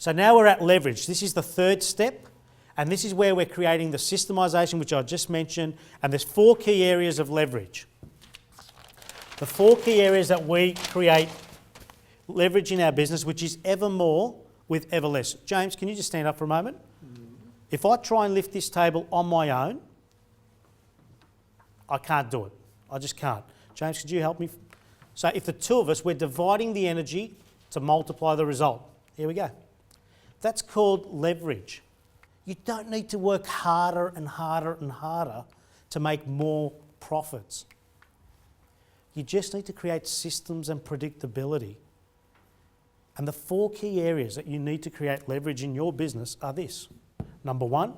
So now we're at leverage. This is the third step, and this is where we're creating the systemization, which I just mentioned, and there's 4 key areas of leverage. The 4 key areas that we create leverage in our business, which is ever more with ever less. James, can you just stand up for a moment? If I try and lift this table on my own, I can't do it. I just can't. James, could you help me? So if the two of us, we're dividing the energy to multiply the result. Here we go. That's called leverage. You don't need to work harder and harder and harder to make more profits. You just need to create systems and predictability. And the 4 key areas that you need to create leverage in your business are this. Number 1,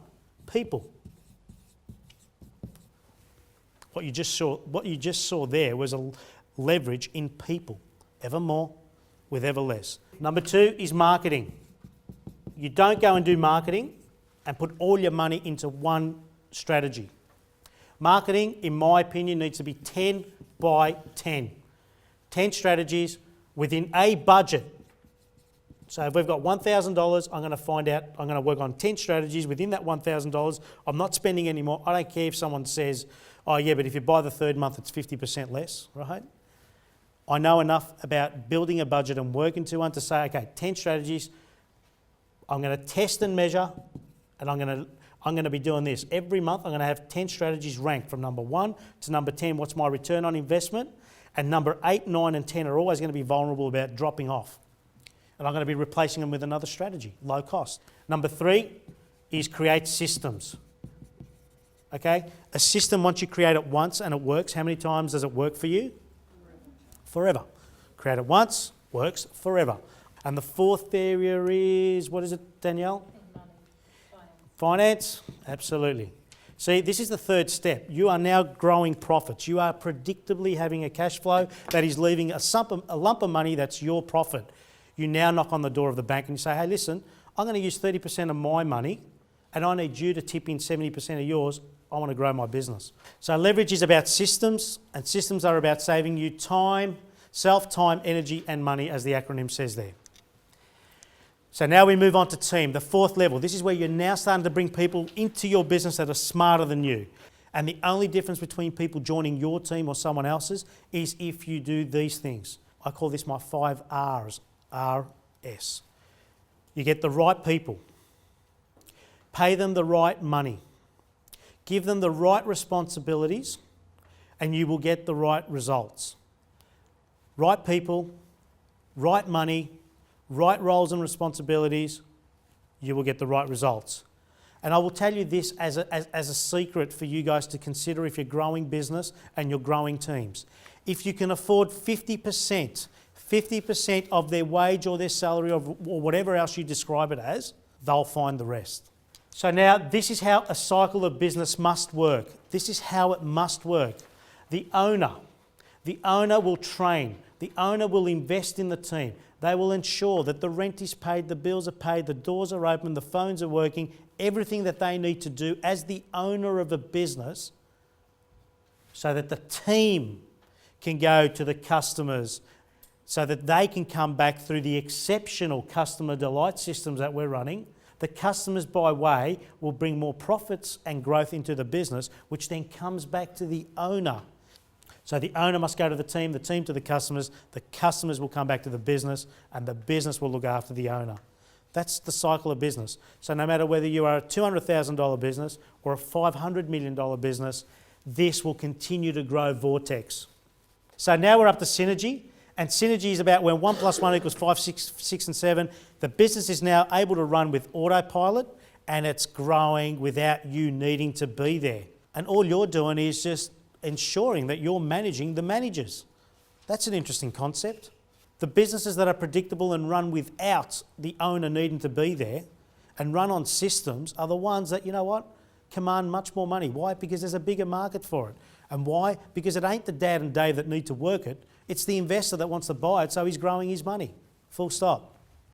people. What you just saw there was a leverage in people. Ever more with ever less. Number 2 is marketing. You don't go and do marketing and put all your money into one strategy. Marketing, in my opinion, needs to be 10 by 10. 10 strategies within a budget. So if we've got $1,000, I'm going to work on 10 strategies within that $1,000. I'm not spending any more. I don't care if someone says, oh yeah, but if you buy the third month, it's 50% less, right? I know enough about building a budget and working to one to say, okay, 10 strategies. I'm going to test and measure, and I'm going to be doing this. Every month I'm going to have 10 strategies ranked from number 1 to number 10. What's my return on investment? And number 8, 9 and 10 are always going to be vulnerable about dropping off. And I'm going to be replacing them with another strategy, low cost. Number 3 is create systems. Okay? A system, once you create it once and it works, how many times does it work for you? Forever. Create it once, works forever. And the 4th area is, what is it, Danielle? Finance, absolutely. See, this is the 3rd step. You are now growing profits. You are predictably having a cash flow that is leaving a lump of money that's your profit. You now knock on the door of the bank and you say, hey, listen, I'm going to use 30% of my money and I need you to tip in 70% of yours. I want to grow my business. So leverage is about systems, and systems are about saving you time, self-time, energy and money, as the acronym says there. So now we move on to team, the 4th level. This is where you're now starting to bring people into your business that are smarter than you. And the only difference between people joining your team or someone else's is if you do these things. I call this my 5 R's, RS. You get the right people. Pay them the right money. Give them the right responsibilities and you will get the right results. Right people, right money, right roles and responsibilities, you will get the right results. And I will tell you this as a secret for you guys to consider if you're growing business and you're growing teams. If you can afford 50% of their wage or their salary or whatever else you describe it as, they'll find the rest. So now this is how a cycle of business must work. This is how it must work. The owner will train. The owner will invest in the team. They will ensure that the rent is paid, the bills are paid, the doors are open, the phones are working, everything that they need to do as the owner of a business so that the team can go to the customers, so that they can come back through the exceptional customer delight systems that we're running. The customers, by way, will bring more profits and growth into the business, which then comes back to the owner. So the owner must go to the team to the customers will come back to the business, and the business will look after the owner. That's the cycle of business. So no matter whether you are a $200,000 business or a $500 million business, this will continue to grow vortex. So now we're up to synergy. And synergy is about when 1 + 1 = 5, 6 and 7. The business is now able to run with autopilot and it's growing without you needing to be there. And all you're doing is just ensuring that you're managing the managers. That's an interesting concept. The businesses that are predictable and run without the owner needing to be there and run on systems are the ones that, you know what, command much more money. Why? Because there's a bigger market for it. And why? Because it ain't the dad and Dave that need to work it. It's the investor that wants to buy it, so he's growing his money. Full stop.